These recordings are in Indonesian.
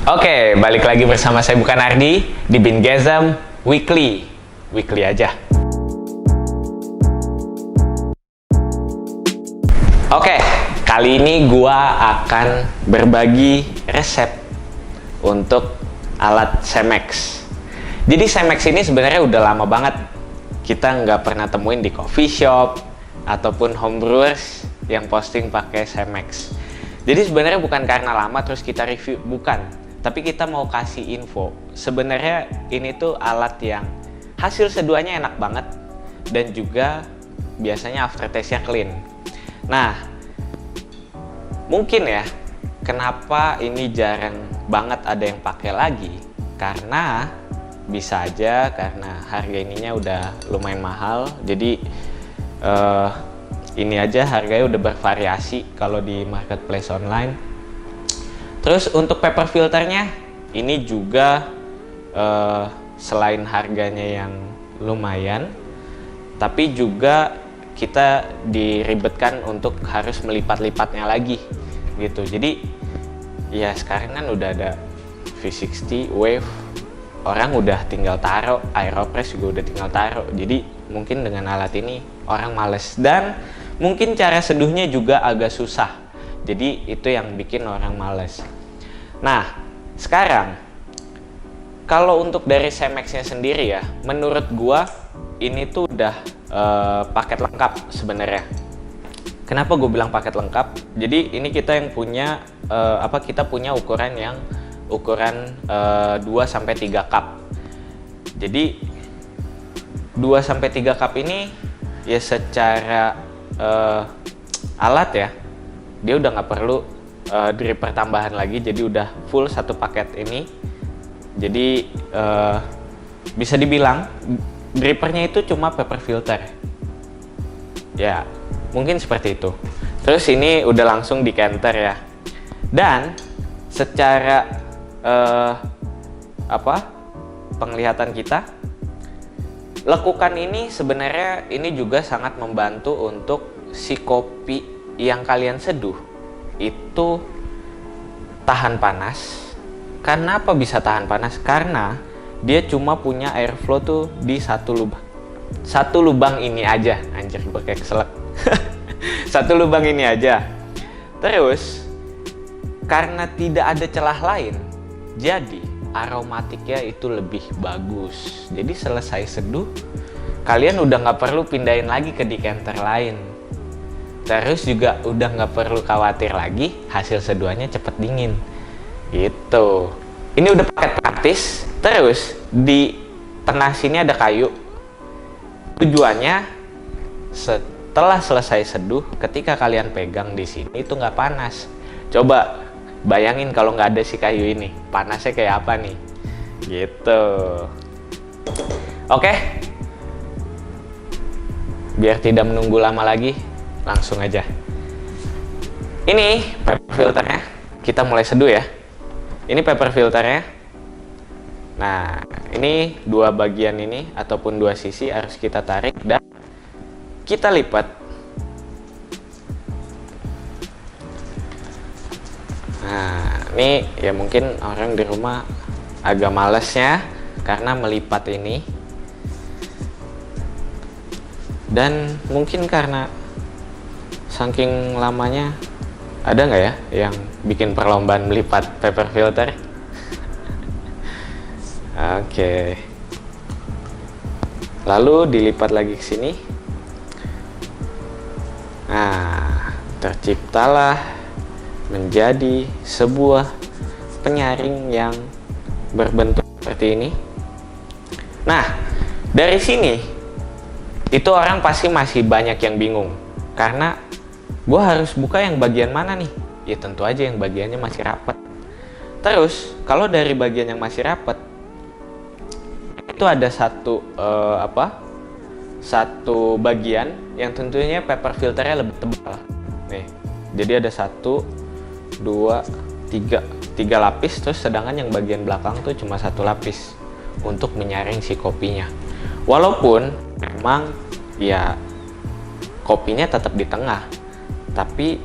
Oke, balik lagi bersama saya Bukan Ardi di Bingasm Weekly. Weekly aja. Oke, kali ini gua akan berbagi resep untuk alat Chemex. Jadi Chemex ini sebenarnya udah lama banget kita nggak pernah temuin di coffee shop ataupun homebrewers yang posting pakai Chemex. Jadi sebenarnya bukan karena lama terus kita review, bukan. Tapi kita mau kasih info, sebenarnya ini tuh alat yang hasil seduhannya enak banget dan juga biasanya aftertaste-nya clean. Nah, mungkin ya, kenapa ini jarang banget ada yang pakai lagi? Karena bisa aja karena harga ininya udah lumayan mahal, jadi ini aja harganya udah bervariasi kalau di marketplace online. Terus untuk paper filternya ini juga selain harganya yang lumayan, tapi juga kita diribetkan untuk harus melipat-lipatnya lagi gitu. Jadi ya sekarang kan udah ada V60 Wave, orang udah tinggal taruh, Aeropress juga udah tinggal taruh. Jadi mungkin dengan alat ini orang males dan mungkin cara seduhnya juga agak susah. Jadi itu yang bikin orang males. Nah, sekarang kalau untuk dari Chemex-nya sendiri ya, menurut gua ini tuh udah paket lengkap sebenarnya. Kenapa gue bilang paket lengkap? Jadi ini kita yang punya kita punya ukuran yang ukuran 2-3 cup. Jadi 2-3 cup ini ya secara alat ya, dia udah nggak perlu dripper tambahan lagi, jadi udah full satu paket ini. Jadi bisa dibilang drippernya itu cuma paper filter ya, mungkin seperti itu. Terus ini udah langsung decanter ya, dan secara penglihatan kita, lekukan ini sebenarnya ini juga sangat membantu untuk si kopi yang kalian seduh itu tahan panas. Karena apa bisa tahan panas? Karena dia cuma punya airflow tuh di satu lubang ini aja. Anjir, gue kayak keselak. Satu lubang ini aja. Terus karena tidak ada celah lain, jadi aromatiknya itu lebih bagus. Jadi selesai seduh, kalian udah nggak perlu pindahin lagi ke decanter lain. Terus juga udah nggak perlu khawatir lagi hasil seduhannya cepet dingin gitu. Ini udah paket praktis. Terus di tengah sini ada kayu. Tujuannya setelah selesai seduh, ketika kalian pegang di sini itu nggak panas. Coba bayangin kalau nggak ada si kayu ini, panasnya kayak apa nih gitu. Oke, biar tidak menunggu lama lagi, langsung aja. Ini paper filternya, kita mulai seduh ya. Ini paper filternya. Nah, ini dua bagian ini ataupun dua sisi harus kita tarik dan kita lipat. Nah, ini ya mungkin orang di rumah agak malesnya karena melipat ini. Dan mungkin karena saking lamanya, ada nggak ya yang bikin perlombaan melipat paper filter? Oke. Lalu dilipat lagi ke sini. Nah, terciptalah menjadi sebuah penyaring yang berbentuk seperti ini. Nah, dari sini itu orang pasti masih banyak yang bingung karena gue harus buka yang bagian mana nih? Ya tentu aja yang bagiannya masih rapat. Terus kalau dari bagian yang masih rapat itu ada satu bagian yang tentunya paper filternya lebih tebal nih. Jadi ada 1, 2, 3 lapis. Terus sedangkan yang bagian belakang tuh cuma 1 lapis untuk menyaring si kopinya. Walaupun memang ya kopinya tetap di tengah, tapi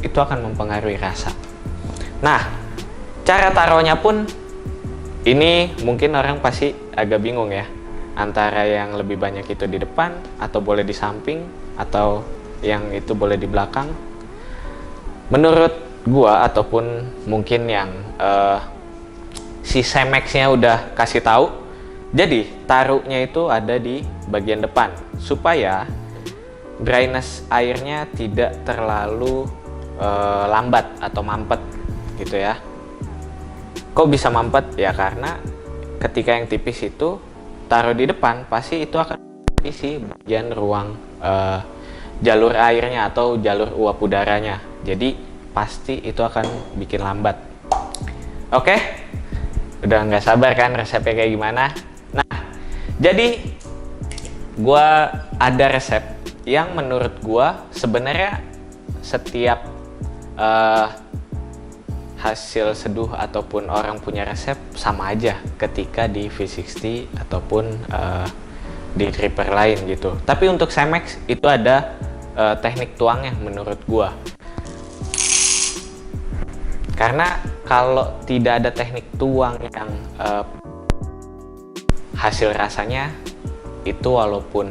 itu akan mempengaruhi rasa. Nah, Cara taruhnya pun ini mungkin orang pasti agak bingung ya, antara yang lebih banyak itu di depan atau boleh di samping atau yang itu boleh di belakang. Menurut gua ataupun mungkin yang si Cemex-nya udah kasih tahu, jadi taruhnya itu ada di bagian depan supaya dryness airnya tidak terlalu lambat atau mampet gitu ya. Kok bisa mampet? Ya karena ketika yang tipis itu taruh di depan, pasti itu akan isi bagian ruang jalur airnya atau jalur uap udaranya. Jadi pasti itu akan bikin lambat. Oke? Udah nggak sabar kan resepnya kayak gimana? Nah, jadi gua ada resep yang menurut gua sebenarnya setiap hasil seduh ataupun orang punya resep sama aja ketika di V60 ataupun di dripper lain gitu. Tapi untuk Cemex itu ada teknik tuangnya menurut gua. Karena kalau tidak ada teknik tuang yang hasil rasanya itu walaupun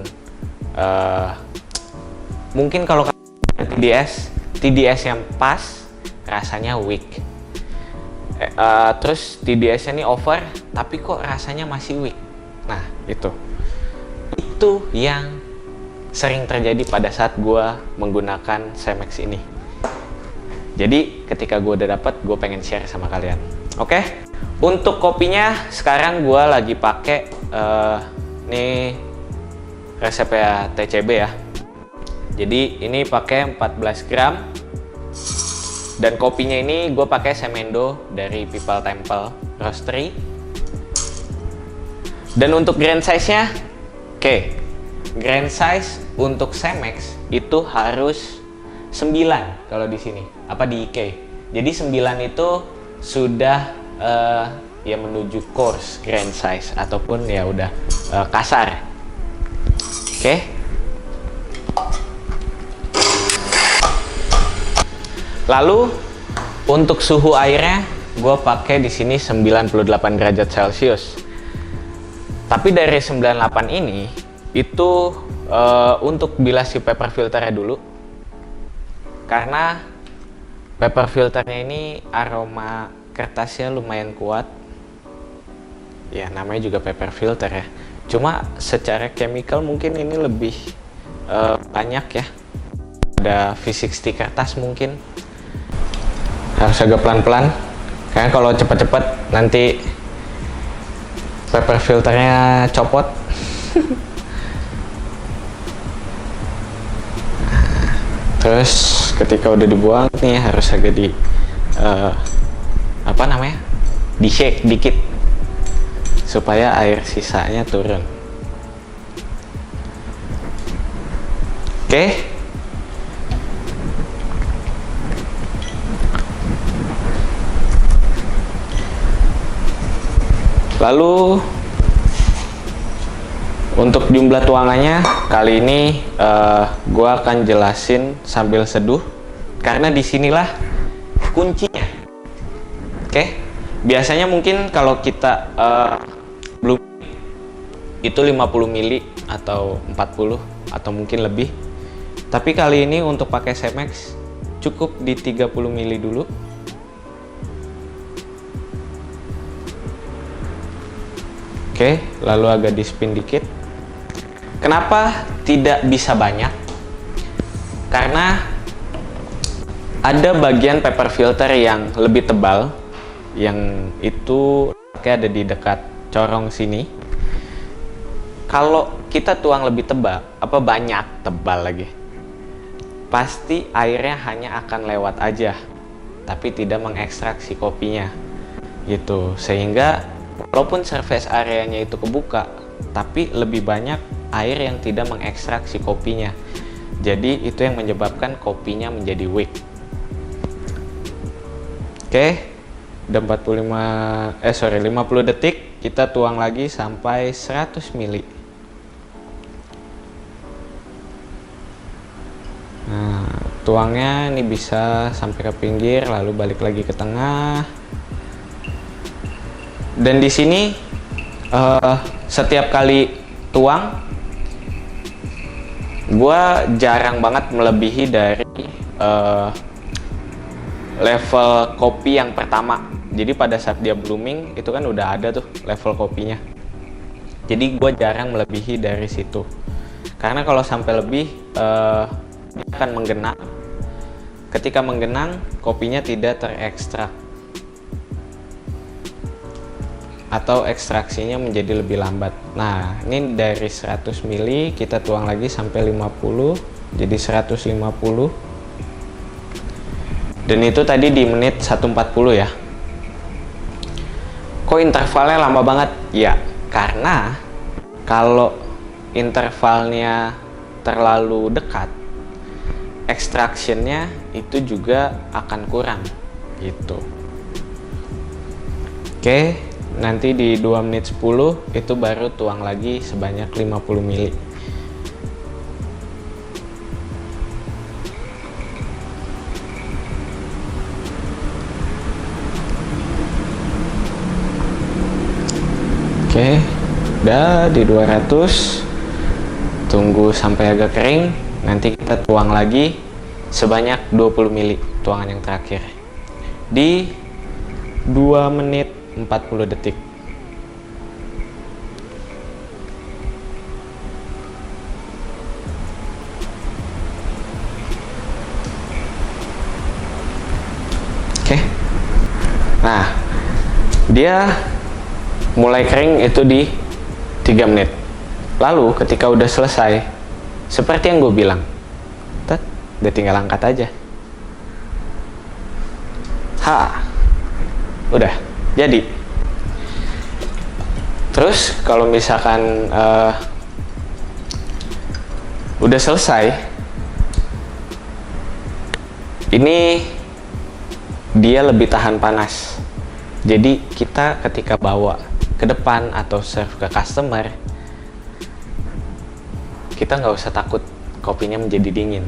mungkin kalau TDS yang pas rasanya weak. Terus TDS-nya ini over tapi kok rasanya masih weak. Nah, itu yang sering terjadi pada saat gua menggunakan Cemex ini. Jadi ketika gue udah dapet, gue pengen share sama kalian. Oke, untuk kopinya sekarang gue lagi pakai nih resepnya TCB ya. Jadi ini pakai 14 gram dan kopinya ini gue pakai Semendo dari People Temple Roastery. Dan untuk grand size-nya, oke, grand size untuk Cemex itu harus 9 kalau di sini, apa di IK. Jadi 9 itu sudah ya menuju coarse grand size ataupun ya udah kasar. Oke. Lalu untuk suhu airnya gue pakai di sini 98 derajat Celcius. Tapi dari 98 ini itu untuk bilas si paper filternya dulu. Karena paper filternya ini aroma kertasnya lumayan kuat. Ya namanya juga paper filter ya. Cuma secara chemical mungkin ini lebih banyak ya. Ada V60 kertas mungkin. Harus agak pelan-pelan. Karena kalau cepat-cepat nanti paper filternya copot. Terus ketika udah dibuang nih harus agak di apa namanya, di shake dikit supaya air sisanya turun. Oke. Lalu untuk jumlah tuangannya kali ini gue akan jelasin sambil seduh karena disinilah kuncinya. Oke, biasanya mungkin kalau kita belum itu 50 mili atau 40 atau mungkin lebih. Tapi kali ini untuk pakai Cemex cukup di 30 mili dulu. Oke, lalu agak di spin dikit. Kenapa tidak bisa banyak? Karena ada bagian paper filter yang lebih tebal, yang itu kayak ada di dekat corong sini. Kalau kita tuang lebih tebal, apa banyak tebal lagi, pasti airnya hanya akan lewat aja, tapi tidak mengekstrak si kopinya, gitu. Sehingga walaupun surface areanya itu kebuka, tapi lebih banyak air yang tidak mengekstrak si kopinya. Jadi itu yang menyebabkan kopinya menjadi weak. Oke, udah 50 detik, kita tuang lagi sampai 100 mili. Nah, tuangnya ini bisa sampai ke pinggir, lalu balik lagi ke tengah. Dan di sini setiap kali tuang, gue jarang banget melebihi dari level kopi yang pertama. Jadi pada saat dia blooming itu kan udah ada tuh level kopinya. Jadi gue jarang melebihi dari situ. Karena kalau sampai lebih dia akan menggenang. Ketika menggenang, kopinya tidak terekstrak atau ekstraksinya menjadi lebih lambat. Nah, ini dari 100 ml kita tuang lagi sampai 50, jadi 150. Dan itu tadi di menit 140 ya. Kok intervalnya lama banget? Ya, karena kalau intervalnya terlalu dekat, extraction-nya itu juga akan kurang gitu. Oke, nanti di 2 menit 10 itu baru tuang lagi sebanyak 50 ml. Oke, udah di 200. Tunggu sampai agak kering, nanti kita tuang lagi sebanyak 20 ml, tuangan yang terakhir di 2 menit 40 detik. Oke. Nah, dia mulai kering itu di 3 menit. Lalu ketika udah selesai, seperti yang gue bilang, udah tinggal angkat aja. Udah jadi. Terus kalau misalkan udah selesai, ini dia lebih tahan panas. Jadi kita ketika bawa ke depan atau serve ke customer, kita nggak usah takut kopinya menjadi dingin.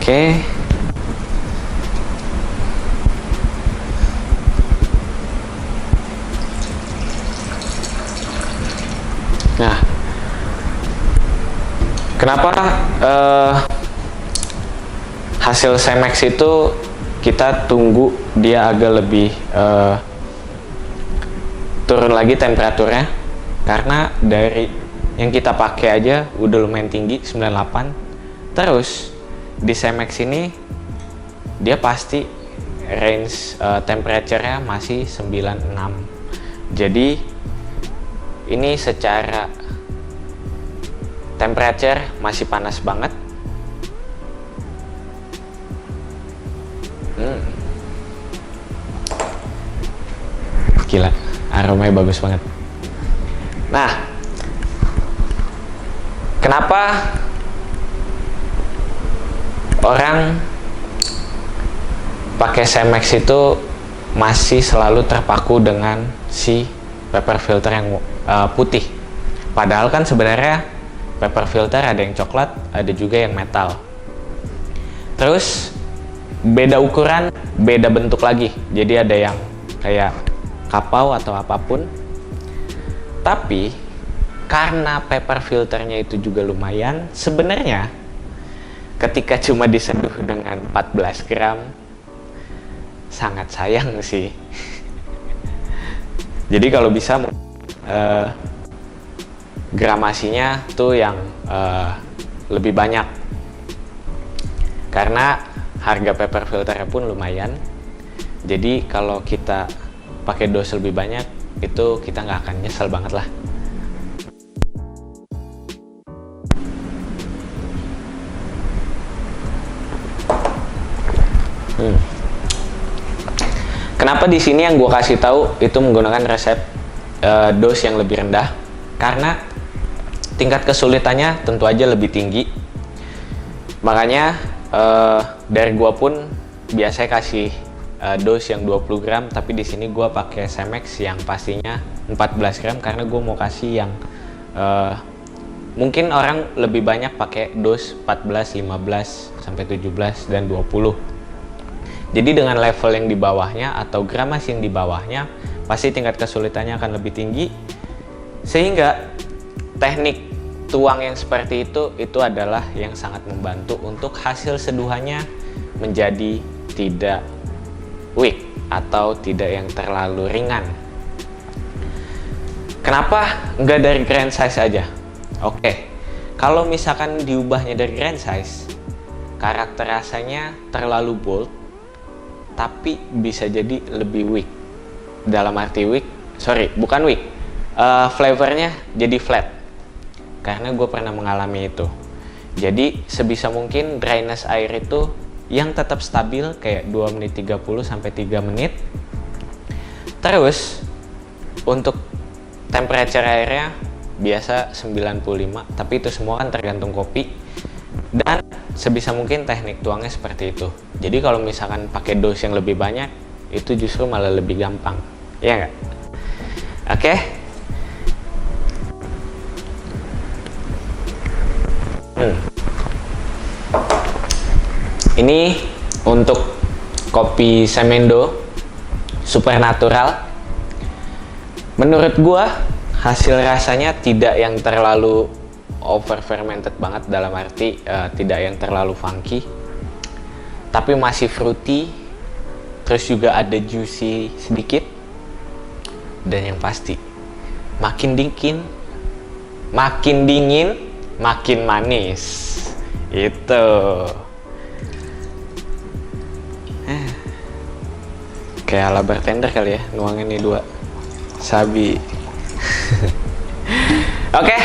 Oke. Nah, kenapa hasil Chemex itu kita tunggu dia agak lebih turun lagi temperaturnya? Karena dari yang kita pakai aja udah lumayan tinggi, 98. Terus di Chemex ini dia pasti range temperature-nya masih 96. Jadi ini secara temperature masih panas banget. Gila, aromanya bagus banget. Nah, kenapa orang pakai Chemex itu masih selalu terpaku dengan si paper filter yang putih? Padahal kan sebenarnya paper filter ada yang coklat, ada juga yang metal. Terus beda ukuran, beda bentuk lagi. Jadi ada yang kayak kapau atau apapun. Tapi karena paper filternya itu juga lumayan, sebenarnya ketika cuma diseduh dengan 14 gram sangat sayang sih. Jadi kalau bisa gramasinya tuh yang lebih banyak, karena harga paper filternya pun lumayan. Jadi kalau kita pakai dose lebih banyak, itu kita nggak akan nyesel banget lah. Kenapa di sini yang gue kasih tahu itu menggunakan resep dose yang lebih rendah? Karena tingkat kesulitannya tentu aja lebih tinggi. Makanya dari gue pun biasanya kasih dose yang 20 gram, tapi di sini gue pakai Chemex yang pastinya 14 gram karena gue mau kasih yang Mungkin orang lebih banyak pakai dos 14, 15, sampai 17, dan 20. Jadi dengan level yang di bawahnya atau gramasi yang di bawahnya, pasti tingkat kesulitannya akan lebih tinggi. Sehingga teknik tuang yang seperti itu adalah yang sangat membantu untuk hasil seduhannya menjadi tidak weak atau tidak yang terlalu ringan. Kenapa nggak dari grand size aja? Oke, kalau misalkan diubahnya dari grand size, karakter rasanya terlalu bold, tapi bisa jadi lebih weak. Dalam arti weak, bukan weak, flavornya jadi flat. Karena gue pernah mengalami itu. Jadi sebisa mungkin dryness air itu yang tetap stabil kayak 2 menit 30 sampai 3 menit. Terus untuk temperature airnya biasa 95, tapi itu semua kan tergantung kopi. Dan sebisa mungkin teknik tuangnya seperti itu. Jadi kalau misalkan pakai dose yang lebih banyak, itu justru malah lebih gampang. Iya nggak? Oke. Ini untuk kopi Semendo Supernatural. Menurut gua hasil rasanya tidak yang terlalu over fermented banget, dalam arti tidak yang terlalu funky, tapi masih fruity, terus juga ada juicy sedikit, dan yang pasti makin dingin makin manis. Itu kayak ala bartender kali ya, nuangin nih 2 sabi. Oke.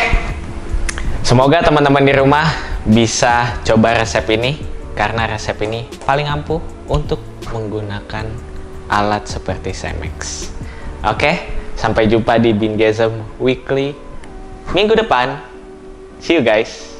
Semoga teman-teman di rumah bisa coba resep ini, karena resep ini paling ampuh untuk menggunakan alat seperti Chemex. Oke, sampai jumpa di Beangasm Weekly minggu depan. See you guys.